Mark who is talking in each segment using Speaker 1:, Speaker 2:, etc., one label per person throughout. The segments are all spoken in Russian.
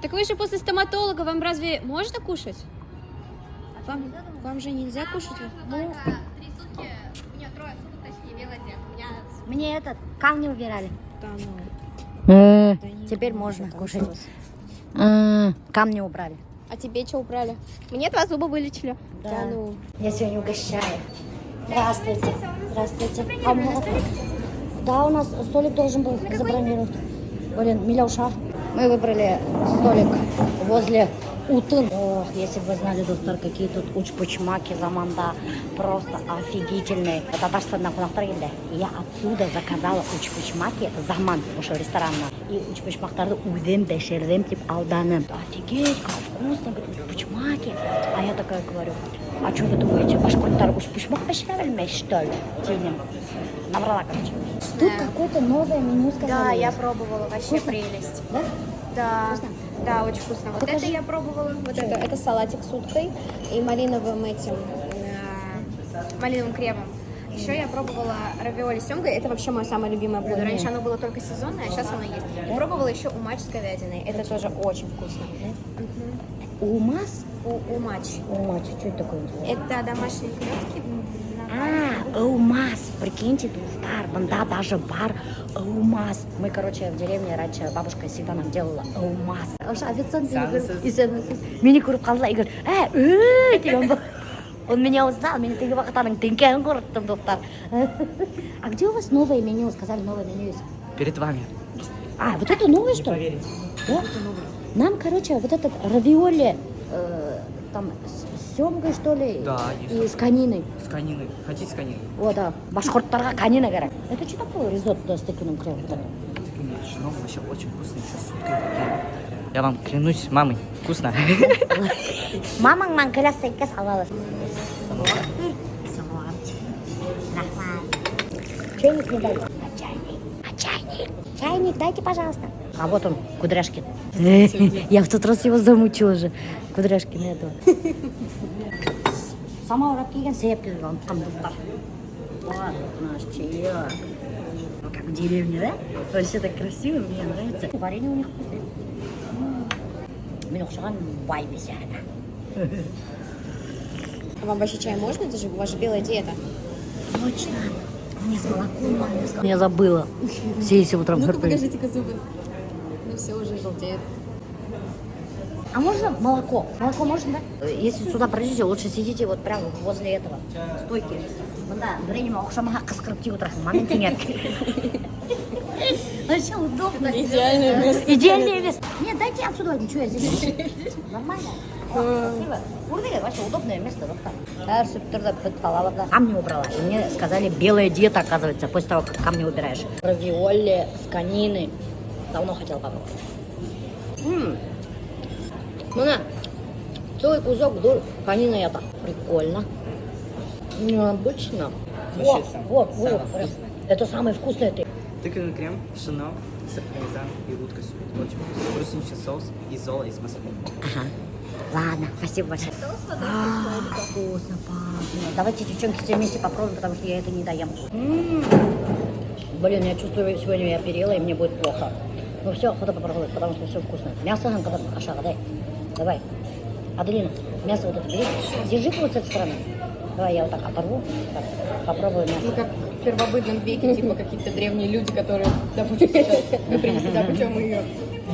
Speaker 1: Так вы же после стоматолога, вам разве можно кушать? Вам же нельзя кушать?
Speaker 2: Ну, 3 сутки, у меня 3 суток, точнее, велодет.
Speaker 3: Мне камни убирали.
Speaker 1: Да ну.
Speaker 3: Теперь можно кушать. Камни убрали.
Speaker 2: А тебе что убрали? Мне 2 зуба вылечили.
Speaker 3: Да.
Speaker 1: ну.
Speaker 3: Я сегодня угощаю. Здравствуйте. Здравствуйте. Да, у нас столик должен был забронировать. Блин, Миляуша. Мы выбрали столик возле Утын. Ох, если бы вы знали, доктор, какие тут учпучмаки заманда. Просто офигительные. Татарстаннан қонақтар келді. Я отсюда заказала учпучмаки заман ошо ресторанна. И учпучмактарды удем бешердем тип алданым. Офигеть, как вкусно, говорит, учпучмаки. А я такая говорю, а что вы думаете, башкорттар учпучмак бешерелмеш, что ли? Тенем. Набрала, короче. Тут какое-то новое меню сказали.
Speaker 2: Да, я пробовала, вообще прелесть.
Speaker 3: Да?
Speaker 2: Да,
Speaker 3: Вкусно?
Speaker 2: да, очень вкусно. Вот
Speaker 3: Покажи.
Speaker 2: это я пробовала. Вот это салатик с уткой и малиновым малиновым кремом. Еще я пробовала равиоли с семгой. Это вообще мое самое любимое блюдо. Раньше оно было только сезонное, а сейчас оно есть. Пробовала еще умач с говядиной. Это тоже очень вкусно.
Speaker 3: Умас?
Speaker 2: Умач.
Speaker 3: Умач, что это такое?
Speaker 2: Это домашние креветки.
Speaker 3: Умас, прикиньте, Достар, банда даже бар Умас. Мы, короче, в деревне раньше бабушка всегда нам делала Умас. Официант меня көріп қалды и говорит, он меня узнал, меня ты вахтаның теңкең көріптім, Достар. А где у вас новое меню? Сказали, новое меню есть.
Speaker 4: Перед вами.
Speaker 3: А, вот это новое, что ли?
Speaker 4: Поверите.
Speaker 3: Да? Нам, короче, вот этот равиоли там с семгой, что ли?
Speaker 4: Да, есть.
Speaker 3: И с кониной.
Speaker 4: С кониной. Хотите с кониной?
Speaker 3: Вот, да. Башкорттарға конина керек. Это что такое ризотто с тыквенным кремом?
Speaker 4: Конечно, вообще очень вкусно. Еще с уткой. Я вам клянусь, мамой, вкусно.
Speaker 3: Мамаңнан келесі сәйкес алады. Чайник не дайте. Чайник. Чайник дайте, пожалуйста. А вот он, Кудряшкин. Я в тот раз его замучила уже. Кудряшкин этого. Сама урап келген себеп келген ұнтқан достар. Вот наш чаек. Как в деревне, да? Вообще так красиво, мне нравится. Варенье у них вкусное. Мен ұқсаған бай бесяна.
Speaker 2: А вам вообще чай можно? Это же ваша белая диета.
Speaker 3: Точно. Мне с молоком мама сказала. Я забыла. Сидите утром.
Speaker 2: Ну-ка, покажите-ка зубы. Ну все, уже желтеет.
Speaker 3: А можно молоко? Молоко можно, да? Если сюда пройдете, лучше сидите вот прямо возле этого стойки. Да, время окшамаха кыскырып тиіп отырасың. Моментіңер. Вообще удобно.
Speaker 2: Идеальное место.
Speaker 3: Идеальное место. Нет, дайте отсюда. Ничего, я здесь. Нормально. Красиво. Урдыга вообще удобное место. Да, супер, камни убрала. И мне сказали, белая диета, оказывается, после того, как камни убираешь. Равиоли с конины. Давно хотела попробовать. Мана, целый кусок вдоль конины это. Прикольно. Необычно. Вот. Это самое вкусное.
Speaker 4: Тыквенный крем, шино, сыр пармезан и утка с очень вкусно. Брусничный соус и зола из маслины.
Speaker 3: Ага. Ладно, спасибо большое. Вкусно пахнет. Давайте, девчонки, все вместе попробуем, потому что я это не доем. Блин, я чувствую, сегодня я переела, и мне будет плохо. Ну все, охота попробовать, потому что все вкусно. Мясо, Ашара, дай. Давай. Аделина, мясо вот это бери. Держи вот с этой стороны. Давай я вот так оторву. Так, попробую мясо.
Speaker 2: Ну, как в первобытном веке, типа какие-то древние люди, которые, допустим, сейчас мы принесли, да, причем мы ее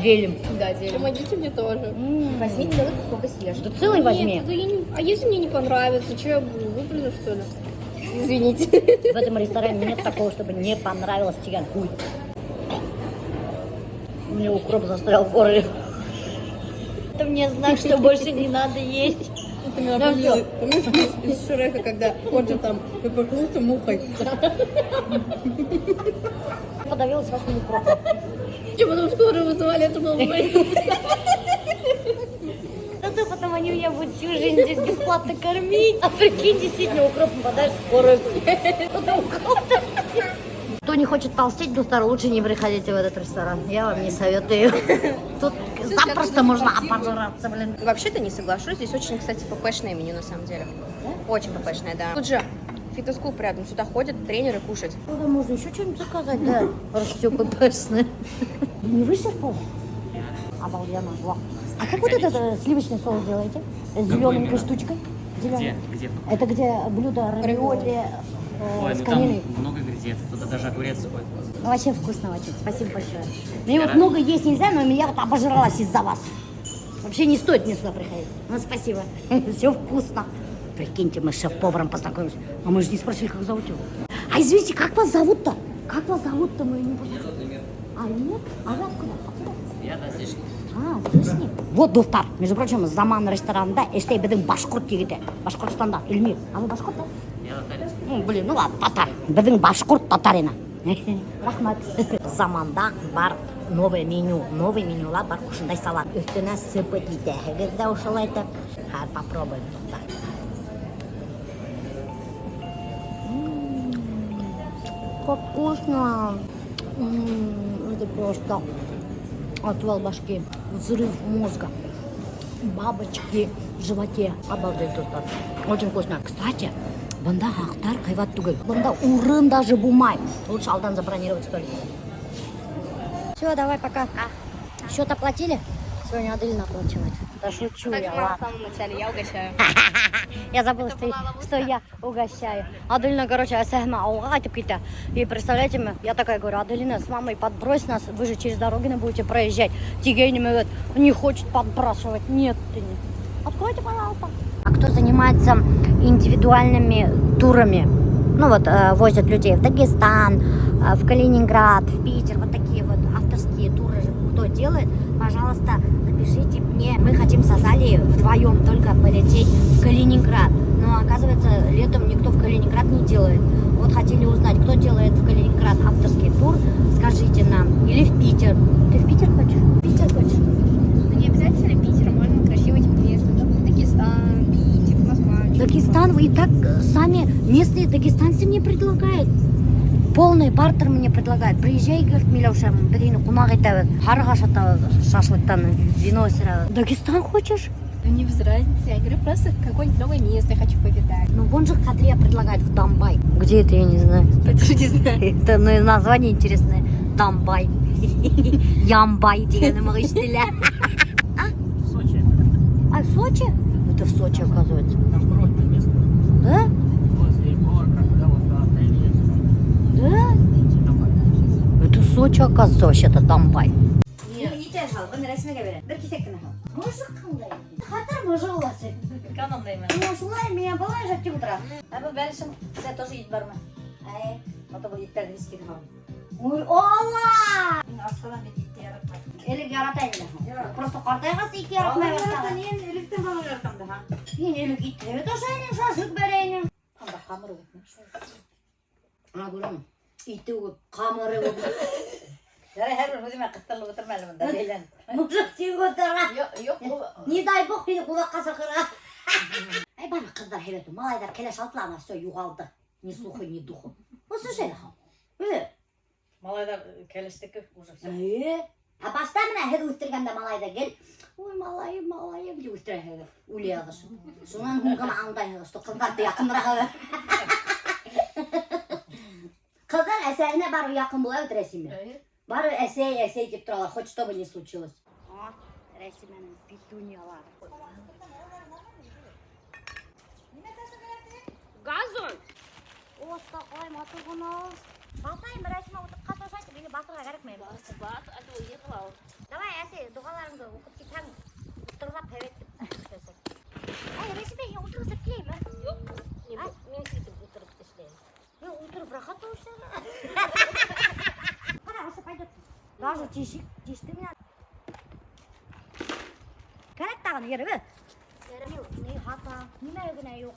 Speaker 3: Делим.
Speaker 2: да, делим. Помогите мне тоже. Возьми целый кусок и съешь.
Speaker 3: Да целый возьми.
Speaker 2: Нет, я не... А если мне не понравится, что я буду? Выплюну, что ли? Извините.
Speaker 3: В этом ресторане нет такого, чтобы не понравилось тиган. Хуй. Мне укроп застрял в горле. Это мне знак, что больше не надо есть.
Speaker 2: Ты меня напомнила, помнишь, из Шрека, когда ходит там и покрылся мухой?
Speaker 3: Подавилась вашим укропом.
Speaker 2: Что, потом скоро вызывали, это был мой.
Speaker 3: Да потом они меня будут всю жизнь здесь бесплатно кормить. А прикинь, действительно, укропом подаешь в скорую. Кто не хочет толстеть, Достар, лучше не приходите в этот ресторан. Я вам не советую. Тут запросто можно опожраться, блин.
Speaker 2: Вообще-то не соглашусь. Здесь очень, кстати, ППшное меню на самом деле. Очень ППшное, да. Тут же фитнес-клуб рядом. Сюда ходят тренеры кушать.
Speaker 3: Туда можно еще что-нибудь заказать, да. Раз все ППшное. Не вычерпал? Обалденно. Во. А как вот этот сливочный соус делаете? С зелененькой
Speaker 4: именно?
Speaker 3: штучкой? Зелёный.
Speaker 4: Где?
Speaker 3: Это где блюдо равиоли
Speaker 4: Ой,
Speaker 3: с
Speaker 4: ну
Speaker 3: кониной.
Speaker 4: там много ингредиентов, туда даже огурец. Ой,
Speaker 3: Ну, вообще вкусно очень. Спасибо большое. Мне вот много есть нельзя, но я вот обожралась из-за вас. Вообще не стоит мне сюда приходить. Ну, спасибо. Все вкусно. Прикиньте, мы с шеф-поваром познакомились. А мы же не спросили, как зовут его. А извините, как вас зовут-то? Как вас зовут-то, мы не поняли. А нет? А вы откуда?
Speaker 4: я да, слышишь?
Speaker 3: А, слышни? Вот достар. Между прочим, Заман ресторанында эштей біздің башқұрт дегенде. Башқұртстанда, Эльмир. А вы башқұрт, да?
Speaker 4: Я татарец.
Speaker 3: Ну, блин, ну ладно, татар. Біздің башқұрт татарина. Рахмат. Заманда бар новое меню. Новый менюлар бар ушундай салат. Үстүнө сыпы дейді. Гізде ушалайды. Хар, попробуем. Как вкусно. Это просто отвал башки, взрыв мозга, бабочки в животе. Обалдеть тут. Очень вкусно. Кстати, банда хактар кайват тугел. Банда урын даже бумай. Лучше алдан забронировать столик. Все, давай, пока. Счет оплатили? Сегодня Аделина оплачивает. Да шучу я,
Speaker 2: В
Speaker 3: ладно.
Speaker 2: самом начале я угощаю.
Speaker 3: Я забыла, что я угощаю. Аделина, короче, Асахма ауга айтып кетті. И представляете, я такая говорю, Аделина, с мамой подбрось нас, вы же через Дорогина будете проезжать. Тигейним говорит, не хочет подбрасывать. Нет, ты не. Откройте, пожалуйста. А кто занимается индивидуальными турами? Ну вот, возят людей в Дагестан, в Калининград, в Питер, вот такие вот авторские туры. Кто делает, пожалуйста, напишите мне. Мы хотим с Азалией вдвоем только полететь в Калининград. Но оказывается, летом никто в Калининград не делает. Вот хотели узнать, кто делает в Калининград авторский тур, скажите нам. Или в Питер. Ты в Питер хочешь? В Питер хочешь?
Speaker 2: Ну, не обязательно Питер, можно красивое место. Дагестан, Питер, Москва.
Speaker 3: Дагестан, и так сами местные дагестанцы мне предлагают. Полный бартер мне предлагает. Приезжай, говорит, Милюша, блин, кунак етабыз. Харгаш атабыз, шашлыктан, вино сыра. Дагестан хочешь?
Speaker 2: Ну, не без разницы. Я говорю, просто какое-нибудь новое место я хочу повидать.
Speaker 3: Ну, вон же Кадрия предлагает в Дамбай. Где это, я не знаю.
Speaker 2: Это не знаю.
Speaker 3: Это ну, название интересное. Дамбай. Ямбай, дегенем ишетелер.
Speaker 4: Сочи.
Speaker 3: А в Сочи? Это в Сочи, оказывается.
Speaker 4: Там курортное место.
Speaker 3: Да?
Speaker 4: Возле гор, когда вот отель есть.
Speaker 3: Да? Это Сочи, оказывается, вообще-то Дамбай. Хатар мыжы оласы.
Speaker 2: Каналдаймын.
Speaker 3: Ну, шулай, меня бывает же тем утра. А бұл бәлішім, сәй тоже ет бар ма? Әй, ото бұл еттерді ескені қау. Ой, Алла! Мен ашқадан бет етте яратмайды. Елік яратайын. Просто қартайғасы итте яратмай бастаған.
Speaker 2: Мен электен бала жаратамды, ха?
Speaker 3: Мен елік итте өташайын, шашық берейін. Қанда қамыры көп. Ана көрем, итте көп, қамыры көп.
Speaker 5: Жарай, әрбір өзіме қыстырлы отырмайлы мұнда, дейлен.
Speaker 3: Мужик тегі отырға.
Speaker 5: Yok,
Speaker 3: Не дай бог мені құлаққа сақырға. Ай, бана қыздар хебеті, малайдар келе шалтылана, все, юғалды. Ни слуху, ни духу. Осы жайлы хау.
Speaker 5: малайдар келістікі уже все.
Speaker 3: А башта мына хед өстіргенде малайда кел. Ой, малайым, деп өстірі хеді. Өлі ағыш. Сонан ғынған аңдай ғышты, қыздарды яқындырақ. Қыздар әсәріне бару яқын бола өтіресіме. Бару әсей деп тұралар, хоть что бы не случилось. О, рәсіменің петуниялары.
Speaker 1: Газон!
Speaker 3: Оста қой, матыр ғына. Батайым, рәсіме отырып қаташайды, бені батырға кәрікмейм.
Speaker 1: Бат, а то уехала.
Speaker 3: Давай, әсей, дұғаларыңды оқып кетсең, тұрғап пәветтіп. Әй, рәсіме, я отырғызып келейм, ә?
Speaker 1: Yok, мен сөйтіп отырып іштеймін.
Speaker 3: Я отырып рахат болсын. Қарағысы пойдет. Даже тешік, тешті мен. Кәрек тағын ерігі. Не хата, неме өгіне жоқ.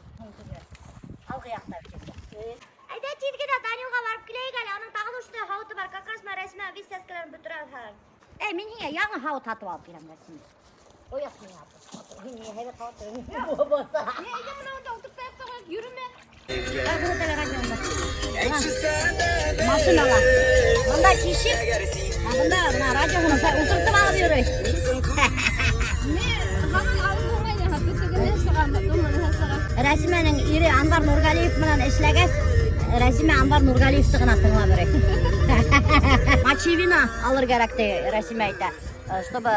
Speaker 3: Алғы яқта өтеді. Айда тезгеде Данилға барып келейік әлі. Оның тағын ұшты хауыты бар. Как раз ма рәсіме біз сәскілерін бүтіріп. Әй, мен хеге яғын хауыт атып алып келем рәсіме. Ояқ мен атып. Мен хеге хауыты болса.
Speaker 2: Ne, ya bunu orada oturup da yapsak, yürüme.
Speaker 3: Ben bunu televizyonda. Maşınala. Bunda çişik. Bunda radyonu oturtup alıp yürüyüş.
Speaker 2: Ne, kanal alıp olmaydı, ha, bütügüne sığam, dumunu sığam.
Speaker 3: Rәсименің ире Анвар Нургалиев менен эшләгәс, Рәсиме Анвар Нургалиевты гына тыңлап берек. Мочевина алыр кирәк ди Рәсиме әйтә. чтобы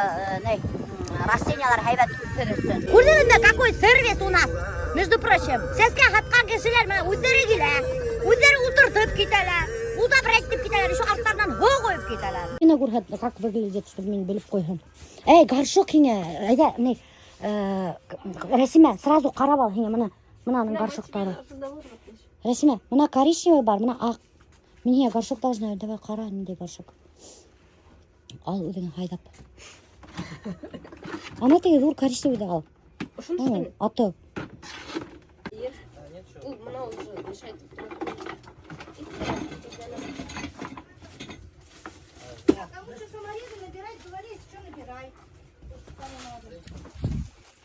Speaker 3: растениялар хайбат өсірілсін. Көрдіңіз какой сервис у нас, между прочим. Сеске қатқан кешелер мына өздері келе, өздері отыртып кетелер, удобрять деп кетелер, еще арттарынан хо қойып кетелер. Мені көрді, как выглядит, чтобы мен біліп қойған. Эй, горшок хине, айда, не, Расима, сразу қарап ал хине, мынаның горшоктары. Расима, мына коричневый бар, мына ақ. Мен горшок должна, давай қара, нендей горшок. Ал өзің хайдап. Ана теге зор коричневый да ал. Аты.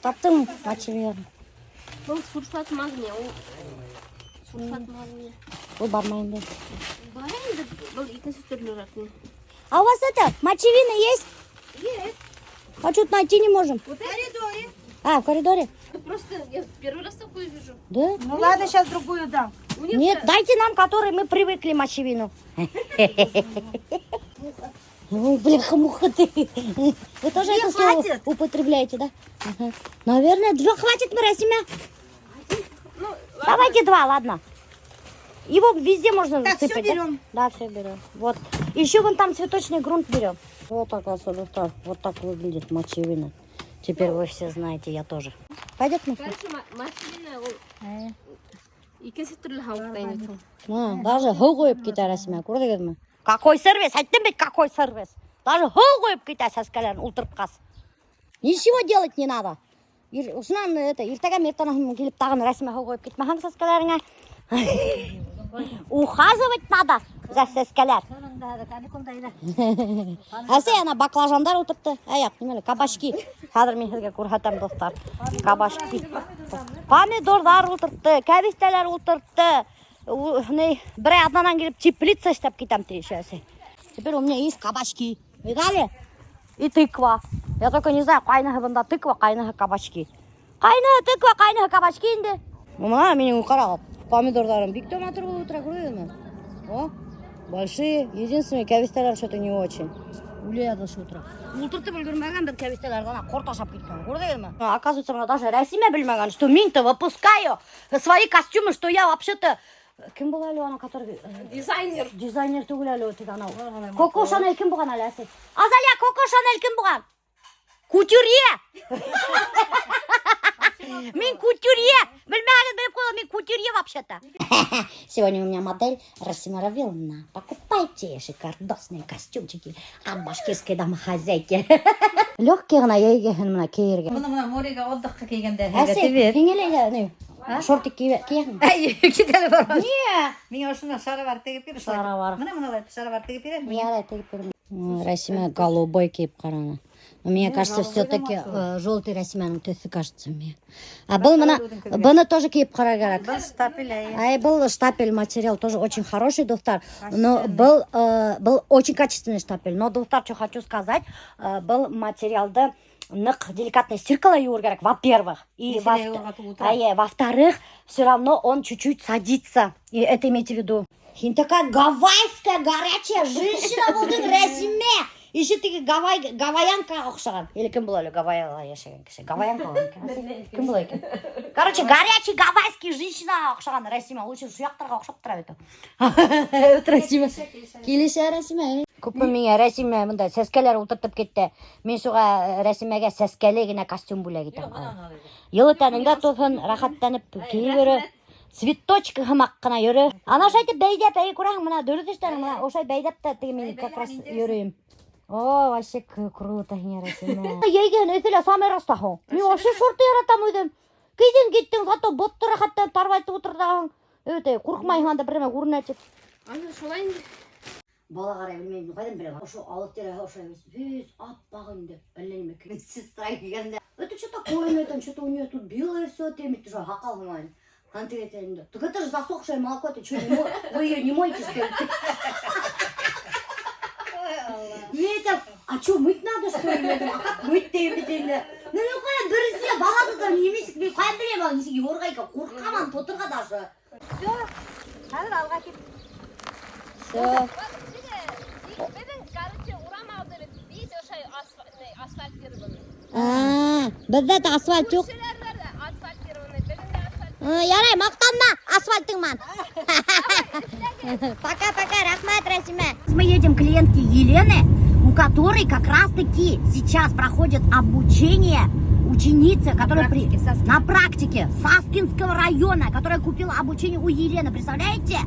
Speaker 3: Таптың мочеверін.
Speaker 2: Бұл сульфат магния, сульфат магния.
Speaker 3: Ол бармайын бе.
Speaker 2: Бар енді, бұл екінші түрлі ратный.
Speaker 3: А у вас это, мочевина есть?
Speaker 2: Есть.
Speaker 3: А что-то найти не можем.
Speaker 2: В коридоре.
Speaker 3: А, в коридоре?
Speaker 2: Просто я первый раз такое вижу.
Speaker 3: Да?
Speaker 5: Ну ладно, сейчас другую дам.
Speaker 3: Нет, дайте нам, который мы привыкли мочевину. Ой, бляха-муха ты. Вы тоже это слово употребляете, да? Ага. Наверное, 2 хватит, Расима. Давайте 2, ладно. Его везде можно
Speaker 5: Так,
Speaker 3: засыпать.
Speaker 5: все берем.
Speaker 3: Да, все берем. Вот. Еще вон там цветочный грунт берем. Вот так, вот так выглядит мочевина. Теперь вы все знаете, я тоже. Пойдет мы?
Speaker 2: Короче, мочевина, ол екінші түрлі хауықтайын өткен.
Speaker 3: Даже ху қойып кетер Расима, көрдіңіз ме? Какой сервис? Айттым бет, какой сервис? Даже ху қойып кетер сәскелерін ұлтырып қас. Ничего делать не надо. Осынан ертеге ертаңын келіп тағын Расима ху қойып кетмехан сәскелеріңе. Ухаживать надо за сәскелер. Әсе ана баклажандар отыртты. Аяқ, немелі, кабачки. Қазір мен сізге көрсетем, достар. Кабачки. Помидордар отыртты, кәбестелер отыртты. Бір однанан келіп теплица штаб кетем трещасы. Теперь у меня есть кабачки. Видали? И тыква. Я только не знаю, қайнығы бұнда тыква, қайнығы кабачки. Қайнығы тыква, қайнығы кабачки енді. Мына менің қарағып. Помидордарым бик томатор болып отыра көрдіңіз ме? О, большие. Единственное, кәбестелер что-то не очень. Улияды шы отыра. Ултыртып үлгермеген бір кәбестелер ғана қорташап кеткен. Көрдіңіз ме? Оказывается, мне даже Расима білмеген, что мен-то выпускаю свои костюмы, что я вообще-то... Кім бұл әлі ана, который...
Speaker 2: Дизайнер.
Speaker 3: Дизайнер түгіл әлі өтеді анау. Коко Шанель кім бұған әлі әсет? Азалия, Коко Шанель кім бұған? Кутюрье! Мен кутюрье! Білмәгіз біліп қойыл, мен кутюрье вообще-то. Сегодня у меня модель Расима Равиловна. Покупайте шикардосные костюмчики от башкирской домохозяйки. Легкие ғана егесін мына кейерге.
Speaker 5: Мына моряға отдыққа келгенде.
Speaker 3: Әсет, еңелі шортик киетін.
Speaker 5: Кетелі бар.
Speaker 3: Не!
Speaker 5: Мен осына шаровар тегіп бер.
Speaker 3: Шаровар.
Speaker 5: Мына шаровар тегіп бер.
Speaker 3: Я тегіп бермеймін. Расима голубой киіп қараны. Мне кажется, все-таки желтый Расиманың төсі кажется мне. А был бұны тоже киіп қара керек.
Speaker 5: Был штапель.
Speaker 3: А был штапель материал тоже очень хороший, достар. Но был очень качественный штапель. Но, достар, что хочу сказать, был материалды нық деликатный стиркала юр керек, во-первых. И во-вторых, все равно он чуть-чуть садится. И это имейте в виду. Хин такая гавайская горячая женщина болдың Расиме. Еще ты гавайянка ұқсаған. Или кім бұл әлі гавайяға яшаған кіші? Гавайянка ғой. Кім бұл екен? Короче, горячий гавайский женщина ұқсаған Расима. Лучше сұяқтарға ұқсап тұра беті. Өт Расима. Келесі Расима. Көпі менге Расима мұнда сәскелер ұлтыртып кетті. Мен соға Расимаға сәскелегіне костюм бұла кетем. Елі тәніңді тосын рахаттанып кейбірі цветочка хымақ қына жүрі. Ана шайтып бәйдеп, әй көрәң мұна дөрдіштәрің мұна. Ошай бәйдеп та мен как раз жүрейім. О, вообще круто, Расима. Ейген өтілі самай растаху. Мен вообще шорты яратам өйдім. Кейден кеттің, зато ботты рахаттан тарвайтып отырдағың. Өте, қорқмайған да біріме ұрнатып.
Speaker 2: Ана шолай не?
Speaker 3: Бала қарай білмеймін, қайдан білем. Ошу алыптері ошай весь аппағынды. Әлленіме медсестра келгенде. Это что такое, там что-то у нее тут белое все, темит, уже хақал ғымайын. Антиретенді. Так это же засохшее молоко, ты что, вы ее не моете, что ли? Мен айтам, а что, мыть надо, что ли? А как мыть деймін? Ну, мен қоям бірісіне баладыдан емесік, мен қайын білем, ал несеге орғайға қорқаман тотырға даже. Все, қазір алға кеп. Все.
Speaker 2: Короче, урама алдырып, видите, ошай
Speaker 3: Bizda asfalt yo'q. Yaray, maqtanma asfaltingman. Пока-пока, рахмат, Расима. Мы едем к клиентке Елены, у которой как раз-таки сейчас проходит обучение ученица, которая на практике Саскинского района, которая купила обучение у Елены, представляете?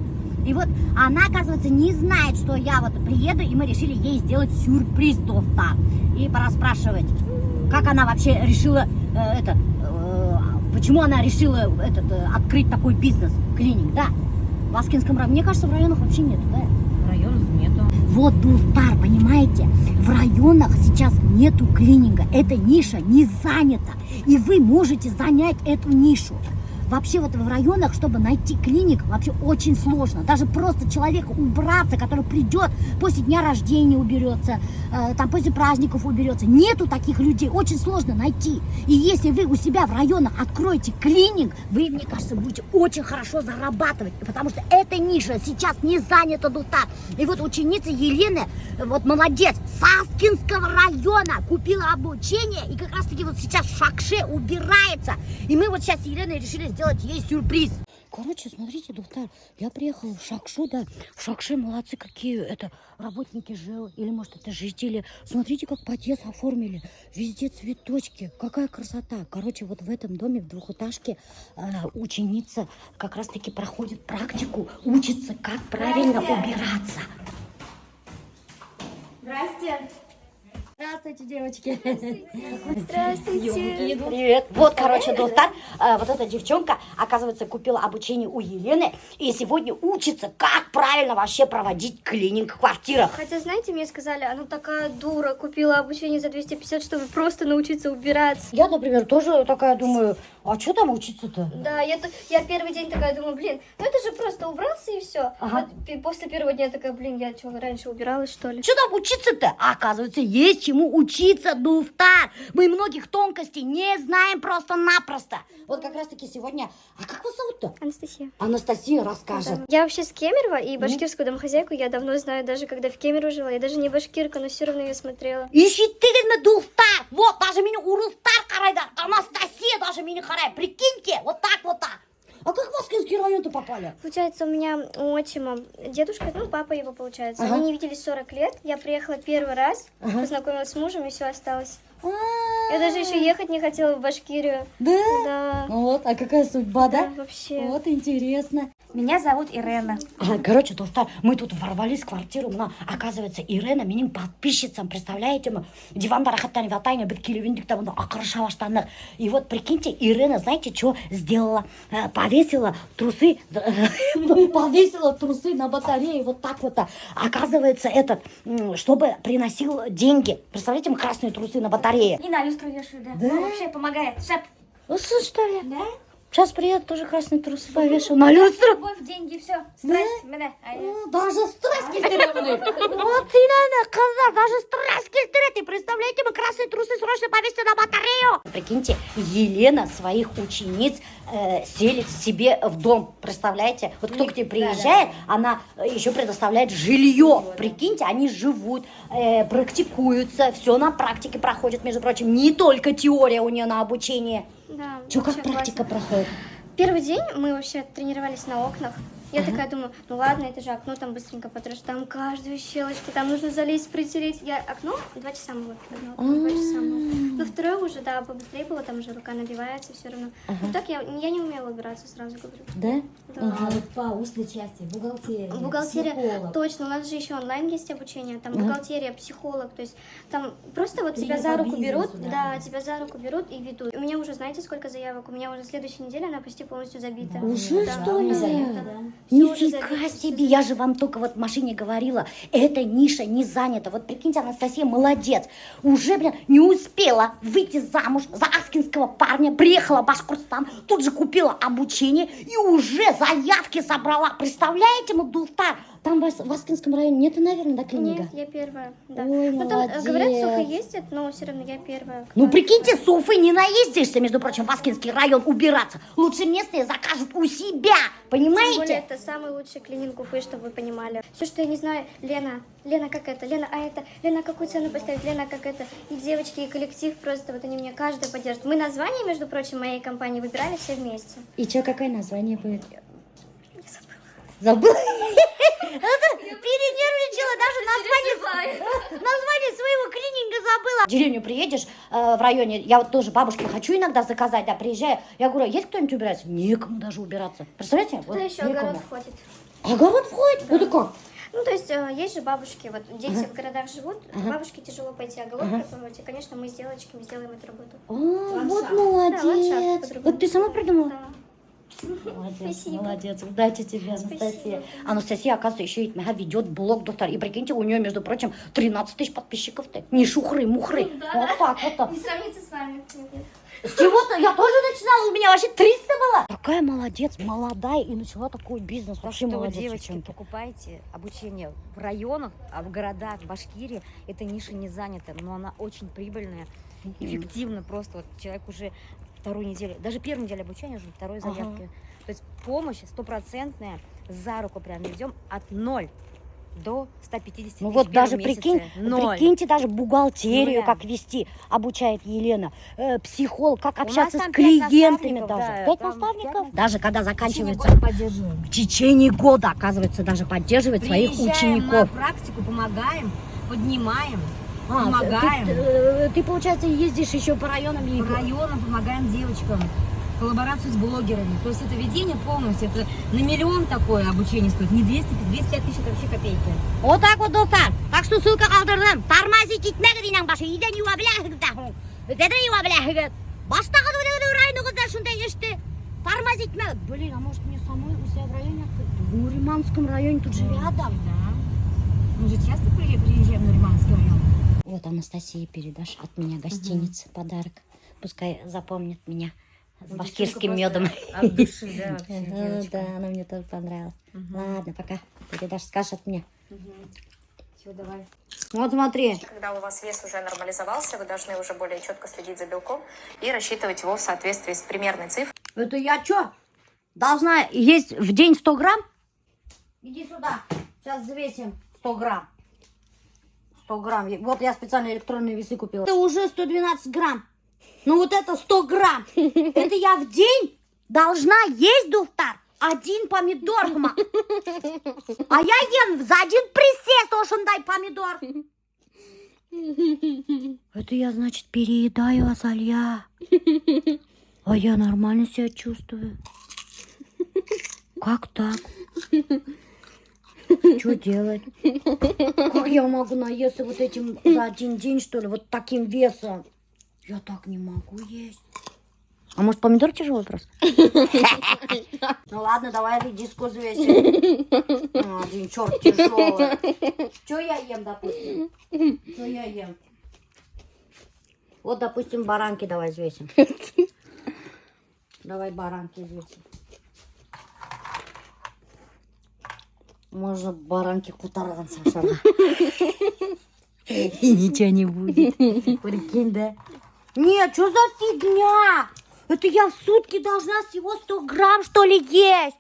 Speaker 3: И вот она, оказывается, не знает, что я вот приеду, и мы решили ей сделать сюрприз тоста. И пора спрашивать, как она вообще решила почему она решила открыть такой бизнес, клиник, да? В Аскинском районе, мне кажется, в районах вообще нету, да?
Speaker 5: В районах нету.
Speaker 3: Вот Дулстар, понимаете, в районах сейчас нету клининга, эта ниша не занята, и вы можете занять эту нишу. Вообще вот в районах, чтобы найти клиник, вообще очень сложно. Даже просто человек убраться, который придет после дня рождения уберется, там после праздников уберется. Нету таких людей, очень сложно найти. И если вы у себя в районах откроете клиник, вы, мне кажется, будете очень хорошо зарабатывать. Потому что эта ниша сейчас не занята Дулстар. И вот ученица Елены, вот молодец, Саскинского района купила обучение и как раз таки вот сейчас в Шакше убирается. И мы вот сейчас с Еленой решили сделать ей сюрприз. Короче, смотрите, Дулстар, я приехала в Шакшу, да. В Шакше молодцы какие, это работники ЖЭО, или может это жители. Смотрите, как подъезд оформили. Везде цветочки, какая красота. Короче, вот в этом доме, в двухэтажке, ученица как раз таки проходит практику, учится, как правильно убираться.
Speaker 2: Здрасте.
Speaker 3: Здравствуйте, девочки.
Speaker 2: Здравствуйте.
Speaker 3: Привет. Вот, короче, Дулстар, вот эта девчонка, оказывается, купила обучение у Елены и сегодня учится, как правильно вообще проводить клининг в квартирах.
Speaker 2: Хотя, знаете, мне сказали, она такая дура, купила обучение за 250, чтобы просто научиться убираться.
Speaker 3: Я, например, тоже такая думаю, а что там учиться-то?
Speaker 2: Да, я первый день такая думаю, блин, ну это же просто убрался и все.
Speaker 3: Ага.
Speaker 2: Вот после первого дня такая, блин, я что, раньше убиралась, что ли?
Speaker 3: Что там учиться-то? А оказывается, есть чему учиться, Дулстар. Мы многих тонкостей не знаем просто-напросто. Вот как раз-таки сегодня... А как вас зовут-то?
Speaker 2: Анастасия.
Speaker 3: Анастасия расскажет.
Speaker 2: Я вообще с Кемерово, и башкирскую домохозяйку я давно знаю, даже когда в Кемерово жила. Я даже не башкирка, но все равно ее смотрела.
Speaker 3: Ищите Дулстар. Вот, даже меня Урустар карайдар. Анастасия даже меня карай. Прикиньте, вот так. А как в Аскинский район-то попали?
Speaker 2: Получается, у меня у отчима дедушка, ну, папа его, получается.
Speaker 3: Ага.
Speaker 2: Они не виделись 40 лет. Я приехала первый раз, познакомилась с мужем, и все осталось. Я даже еще ехать не хотела в Башкирию.
Speaker 3: Да?
Speaker 2: Да.
Speaker 3: Вот, а какая судьба,
Speaker 2: Да,
Speaker 3: да?
Speaker 2: вообще.
Speaker 3: Вот интересно.
Speaker 2: Меня зовут Ирена.
Speaker 3: Короче, Дулстар, мы тут ворвались в квартиру, но оказывается, Ирена менің подписчицам, представляете, мы дивандар ахаттан ватайна биткили виндик там акаршаваштанных. И вот прикиньте, Ирена, знаете, что сделала? Повесила трусы на батарее, вот так вот. Оказывается, чтобы приносил деньги. Представляете, мы красные трусы на батарее.
Speaker 2: И на люстру вешаю, да. Ну, вообще помогает. Шеп.
Speaker 3: Ну, что ли?
Speaker 2: Да?
Speaker 3: Сейчас приеду, тоже красные трусы повешу на люстру.
Speaker 2: Любовь, деньги, все. Страсть, меня.
Speaker 3: Даже страсть келтіремін. Вот именно, қыздар, даже страсть келтіреді. Представляете, мы красные трусы срочно повесили на батарею. Прикиньте, Елена своих учениц селит себе в дом. Представляете? Вот кто к тебе приезжает, она еще предоставляет жилье. Прикиньте, они живут, практикуются, все на практике проходит, между прочим. Не только теория у нее на обучение.
Speaker 2: Да.
Speaker 3: Что, как
Speaker 2: вообще
Speaker 3: практика
Speaker 2: классно.
Speaker 3: проходит?
Speaker 2: Первый день мы вообще тренировались на окнах. Я такая думаю, ну ладно, это же окно, там быстренько потрошь, там каждую щелочку, там нужно залезть, протереть. Я окно 2 часа мы вот 2 часа мы. Но второе уже, да, побыстрее было, там уже рука набивается, все равно. Ну так я не умела убираться, сразу говорю.
Speaker 3: Да?
Speaker 2: Да.
Speaker 5: А вот по узкой части, бухгалтерия,
Speaker 2: Бухгалтерия,
Speaker 5: психолог.
Speaker 2: точно, у нас же еще онлайн есть обучение, там бухгалтерия, психолог, то есть там просто вот тебя
Speaker 5: Тренер
Speaker 2: за
Speaker 5: по
Speaker 2: руку берут,
Speaker 5: бизнесу,
Speaker 2: да, тебя за руку берут и ведут. У меня уже, знаете, сколько заявок? У меня уже следующей неделе она почти полностью забита.
Speaker 3: Уже,
Speaker 2: Да.
Speaker 3: что ли?
Speaker 2: Да. Всё уже
Speaker 3: Нифига
Speaker 2: забито,
Speaker 3: себе, я же вам только вот в машине говорила, эта ниша не занята. Вот прикиньте, Анастасия молодец. Уже, не успела выйти замуж за аскинского парня, приехала в Башкортостан, тут же купила обучение и уже заявки собрала. Представляете, Дулстар? там в Аскинском районе нет, наверное, да, клиника?
Speaker 2: Нет, я первая. Да.
Speaker 3: Ой,
Speaker 2: Ну, там,
Speaker 3: молодец.
Speaker 2: говорят, Софа ездит, но все равно я первая.
Speaker 3: Ну,
Speaker 2: кто-
Speaker 3: прикиньте, с Уфы не наездишься, между прочим, в Аскинский район убираться. Лучше местные закажут у себя,
Speaker 2: Тем более,
Speaker 3: понимаете?
Speaker 2: это самый лучший клининг Уфы, чтобы вы понимали. Все, что я не знаю, Лена как это, Лена, а это, Лена, какую цену поставить, Лена, как это. И девочки, и коллектив просто, вот они меня каждый поддерживают. Мы название, между прочим, моей компании выбирали все вместе.
Speaker 3: И что, какое название будет? Забыла. Перенервничала, даже название своего клининга забыла. В деревню приедешь в районе, я вот тоже бабушке хочу иногда заказать, да, приезжаю, я говорю, есть кто-нибудь убираться? Некому даже убираться. Представляете? Вот
Speaker 2: Туда еще
Speaker 3: некому.
Speaker 2: огород входит.
Speaker 3: Огород входит? Это как?
Speaker 2: Ну, то есть, есть же бабушки, вот дети в городах живут, бабушке тяжело пойти огород прополоть, и, конечно, мы с девочками сделаем эту работу.
Speaker 3: А, вот
Speaker 2: Да, ландшафт
Speaker 3: молодец.
Speaker 2: по-другому.
Speaker 3: Вот ты сама придумала?
Speaker 2: Да.
Speaker 3: Молодец,
Speaker 2: Спасибо.
Speaker 3: молодец. Удачи тебе, Анастасия. Анастасия, оказывается, еще и ведет блог, доктор. И прикиньте, у нее, между прочим, 13 тысяч подписчиков-то. Не шухры-мухры. Вот так вот.
Speaker 2: Не сравнится с вами. Нет.
Speaker 3: С чего-то я тоже начинала, у меня вообще 300 было. Такая молодец, молодая, и начала такой бизнес. Вообще
Speaker 6: Что вы,
Speaker 3: молодец,
Speaker 6: девочки,
Speaker 3: девчонки.
Speaker 6: покупаете обучение в районах, а в городах, в Башкирии эта ниша не занята, но она очень прибыльная, эффективна просто. Вот человек уже вторую неделю, даже первую неделю обучения, уже второй заявки. То есть помощь стопроцентная, за руку прям ведем от 0 до 150
Speaker 3: Ну
Speaker 6: тысяч
Speaker 3: вот
Speaker 6: в
Speaker 3: даже
Speaker 6: первом месяце. Ноль.
Speaker 3: прикиньте, даже бухгалтерию,
Speaker 6: Нуля.
Speaker 3: как вести, обучает Елена. Психолог, как
Speaker 6: У нас
Speaker 3: общаться с
Speaker 6: там 5
Speaker 3: клиентами
Speaker 6: наставников,
Speaker 3: даже.
Speaker 6: да,
Speaker 3: 5
Speaker 6: там
Speaker 3: наставников?
Speaker 6: 5
Speaker 3: Даже когда
Speaker 6: В течение
Speaker 3: заканчивается...
Speaker 6: года поддерживаем.
Speaker 3: В течение года, оказывается, даже поддерживает своих
Speaker 6: Приезжаем
Speaker 3: учеников.
Speaker 6: на практику, помогаем, поднимаем, помогаем.
Speaker 3: Ты, получается, ездишь еще по районам и...
Speaker 6: По районам помогаем девочкам. Коллаборацию с блогерами. То есть это ведение полностью, это на миллион такое обучение стоит. Не 200-250 тысяч, это вообще копейки.
Speaker 3: Вот так вот, доктор. Так что ссылка қалдырдым. Тормозить итмегі дейнің башы. Үйден юа біләхігіп тахың. Өтеден юа біләхігіп. Бастағы районы қыдар шындай ешті. Тормозить итмегі. Блин, а может мне самой у себя в районе открыть? В Нуриманском районе, тут же рядом.
Speaker 6: Да. Мы же часто приезжаем на Риманский район.
Speaker 3: Вот Анастасии передашь от меня гостинице подарок. Пускай запомнит меня с башкирским медом.
Speaker 6: От души, да, вообще,
Speaker 3: Да,
Speaker 6: девочка.
Speaker 3: да, она мне тоже понравилась. Ладно, пока. Передашь, скажешь от меня.
Speaker 6: Все, давай.
Speaker 3: Вот смотри.
Speaker 7: Когда у вас вес уже нормализовался, вы должны уже более четко следить за белком и рассчитывать его в соответствии с примерной цифрой.
Speaker 3: Это я что? Должна есть в день 100 грамм? Иди сюда. Сейчас взвесим 100 грамм. 100 грамм. Вот я специально электронные весы купила. Это уже 112 грамм. Ну вот это 100 грамм. Это я в день должна есть, доктор, 1 помидор. А я ем за 1 присест ошондай помидор. Это я, значит, переедаю, Азалия. А я нормально себя чувствую. Как так? Что делать? Как я могу наесться вот этим за 1 день, что ли? Вот таким весом? Я так не могу есть. А может, помидор тяжелый просто? Ну ладно, давай редиску взвесим. 1 черт тяжелый. Что я ем, допустим? Что я ем? Вот, допустим, баранки давай взвесим. Давай баранки взвесим. Можно баранки кутардан, Саша. И ничего не будет. Прикинь, да? Нет, что за фигня? Это я в сутки должна всего 100 грамм, что ли, есть?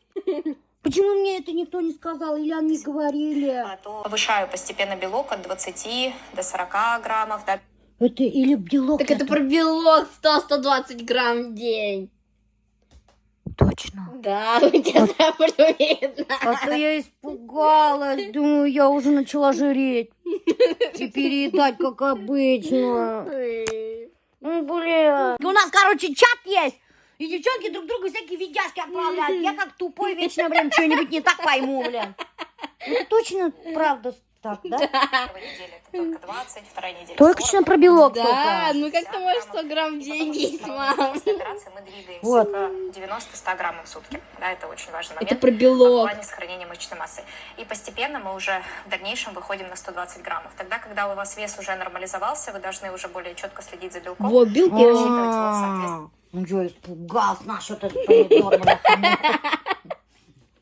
Speaker 3: Почему мне это никто не сказал или они говорили?
Speaker 7: То повышаю постепенно белок от 20 до 40 граммов. Да.
Speaker 3: Это или белок?
Speaker 1: Так это про белок 100-120 грамм в день.
Speaker 3: Точно.
Speaker 1: Да, у тебя сразу видно.
Speaker 3: А то я испугалась. Думаю, я уже начала жиреть. И переедать, как обычно. Ну, блин. У нас, короче, чат есть. И девчонки друг другу всякие видяшки отправляют. Я как тупой вечно, блин, что-нибудь не так пойму, блин. Это точно правда так, да?
Speaker 7: Первой неделе это только 20, вторая неделя
Speaker 3: Точно
Speaker 7: 40,
Speaker 3: про белок
Speaker 1: Да,
Speaker 3: только.
Speaker 1: ну как ты можешь 100 грамм в
Speaker 7: и
Speaker 1: день
Speaker 7: потом
Speaker 1: есть,
Speaker 7: второй
Speaker 1: мам?
Speaker 7: месяц после операции мы двигаемся
Speaker 3: Вот.
Speaker 7: к 90-100 граммов в сутки. Да, это очень важный момент.
Speaker 1: Это про
Speaker 7: В
Speaker 1: белок.
Speaker 7: плане сохранения мышечной массы. И постепенно мы уже в дальнейшем выходим на 120 граммов. Тогда, когда у вас вес уже нормализовался, вы должны уже более четко следить за белком.
Speaker 1: Вот, белки.
Speaker 7: И рассчитывать его в соответствии.
Speaker 3: Ну что, испугался насчет этого помидора.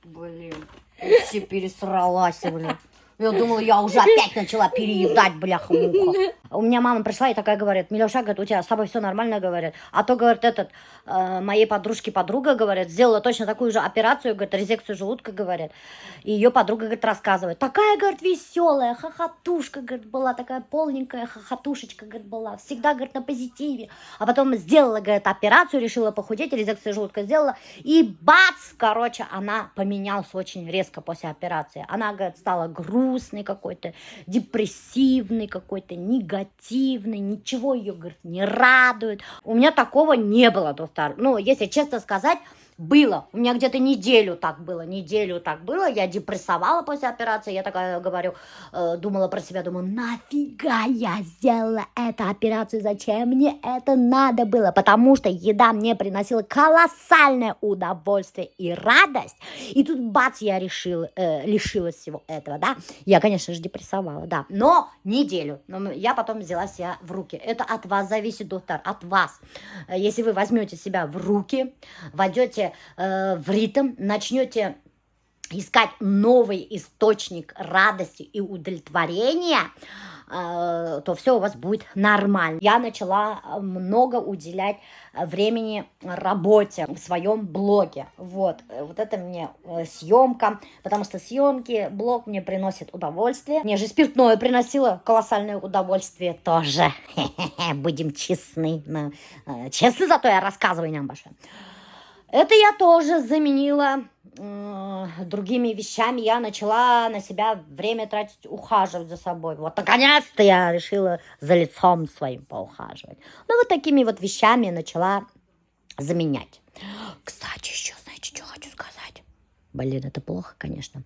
Speaker 3: Блин. Вообще пересралась, блин. Я думала, я уже опять начала переедать, бляха-муха. У меня мама пришла и такая говорит: Милюша, говорит, у тебя с тобой все нормально, говорит. А то, говорит, моей подружки подруга, говорит, сделала точно такую же операцию, говорит, резекцию желудка, говорит. И ее подруга, говорит, рассказывает. Такая, говорит, веселая, хохотушка, говорит, была такая полненькая хохотушечка, говорит, была. Всегда, говорит, на позитиве. А потом сделала, говорит, операцию, решила похудеть, резекцию желудка сделала. И бац, короче, она поменялась очень резко после операции. Она, говорит, стала грустный какой-то, депрессивный какой-то, негативный, ничего ее, говорит, не радует. У меня такого не было, доктор. Ну, если честно сказать, было. У меня где-то неделю так было. Я депрессовала после операции. Я такая говорю, думала про себя, думаю, нафига я сделала эту операцию? Зачем мне это надо было? Потому что еда мне приносила колоссальное удовольствие и радость. И тут бац, я лишилась всего этого, да. Я, конечно же, депрессовала, да. Но неделю. Но я потом взяла себя в руки. Это от вас зависит, доктор, от вас. Если вы возьмете себя в руки, войдете в ритм, начнете искать новый источник радости и удовлетворения, то все у вас будет нормально. Я начала много уделять времени работе в своем блоге. Вот это мне съемка, потому что съемки, блог мне приносит удовольствие. Мне же спиртное приносило колоссальное удовольствие тоже. Будем честны. Честно, зато я рассказываю, нямбаша. Это я тоже заменила другими вещами. Я начала на себя время тратить, ухаживать за собой. Вот наконец-то я решила за лицом своим поухаживать. Ну, вот такими вот вещами начала заменять. Кстати, еще, знаете, что хочу сказать? Блин, это плохо, конечно.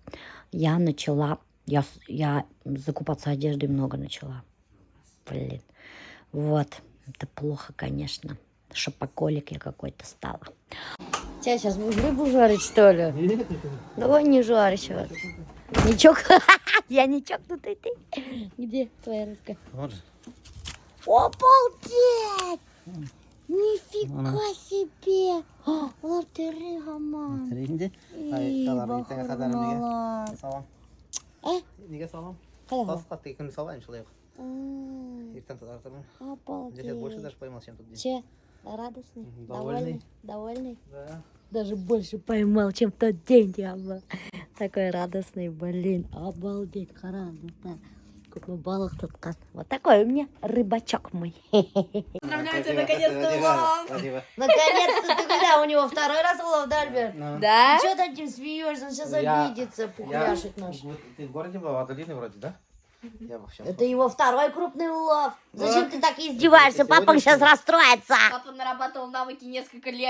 Speaker 3: Я закупаться одеждой много начала. Блин, вот, это плохо, конечно. Шопоголик я какой-то стала. Тебя сейчас будешь рыбу жарить, что ли? Нет. Давай не жарь сейчас. Я не чокнутый ты. Где твоя рыбка?
Speaker 4: Вот же.
Speaker 3: Обалдеть! Нифига себе! Лаптерига, мам.
Speaker 4: Салам. Неге салам? Басқа күн салайын шылайық. Ертең тартырмын. Здесь больше даже поймал, чем тут.
Speaker 3: Че? Радостный?
Speaker 4: Довольный?
Speaker 3: Довольный?
Speaker 4: Да.
Speaker 3: Даже больше поймал, чем в тот день я был. Такой радостный, блин. Обалдеть, хорошо. Как мы баллах тут. Вот такой у меня рыбачок мой.
Speaker 1: Поздравляю тебя, наконец-то улов!
Speaker 3: Наконец-то ты когда? У него второй раз улов, да, Альберт?
Speaker 1: Да?
Speaker 3: Чего ты этим смеешься? Он сейчас обидится, пухляшек наш.
Speaker 4: Ты в городе был, а долины вроде, да? Я вообще.
Speaker 3: Это его второй крупный улов. Зачем ты так издеваешься? Папа сейчас расстроится.
Speaker 1: Папа нарабатывал навыки несколько лет.